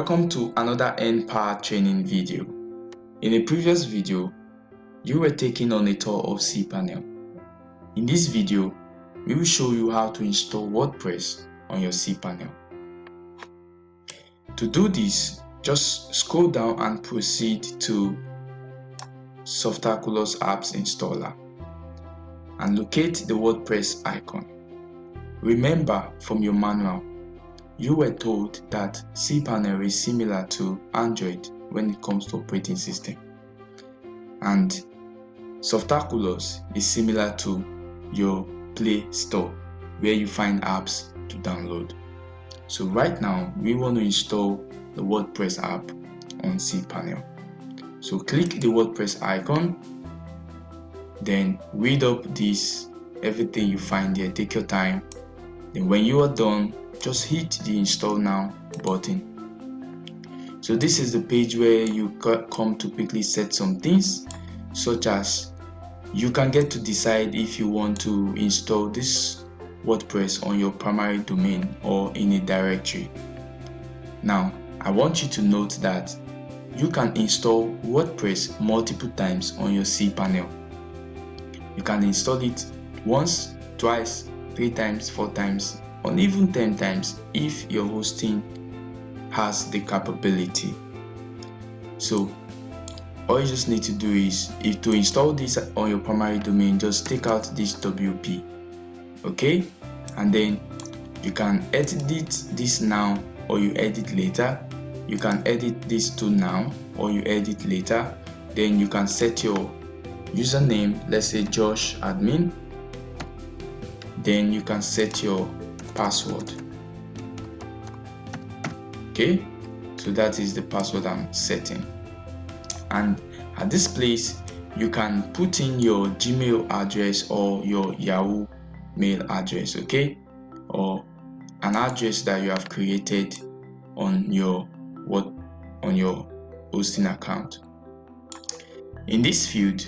Welcome to another N-Power training video. In a previous video, you were taken on a tour of Cpanel. In this video, we will show you how to install WordPress on your Cpanel. To do this, just scroll down and proceed to Softaculous Apps Installer and locate the WordPress icon. Remember from your manual, you were told that Cpanel is similar to Android when it comes to operating system, and Softaculous is similar to your Play Store where you find apps to download. So right now we want to install the WordPress app on Cpanel. So click the WordPress icon, then read up this, everything you find there, take your time. Then when you are done, just hit the install now button. So this is the page where you come to quickly set some things, such as you can get to decide if you want to install this WordPress on your primary domain or in a directory. Now I want you to note that you can install WordPress multiple times on your Cpanel. You can install it once, twice, 3 times, 4 times, or even 10 times if your hosting has the capability. So all you just need to do is, if to install this on your primary domain, just take out this WP, okay, and then you can edit this now or you edit later. You can edit this to now or you edit later. Then you can set your username, let's say Josh admin. Then you can set your password. Okay, so that is the password I'm setting, and at this place you can put in your Gmail address or your Yahoo mail address, okay, or an address that you have created on your hosting account. In this field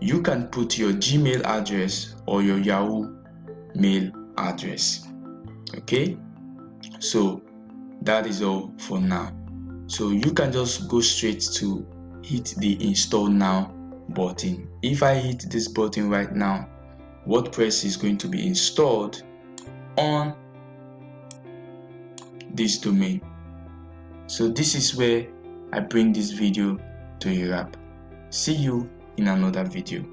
you can put your Gmail address or your Yahoo mail address. Okay, so that is all for now. So you can just go straight to hit the install now button. If I hit this button right now, WordPress is going to be installed on this domain. So this is where I bring this video to a wrap. See you in another video.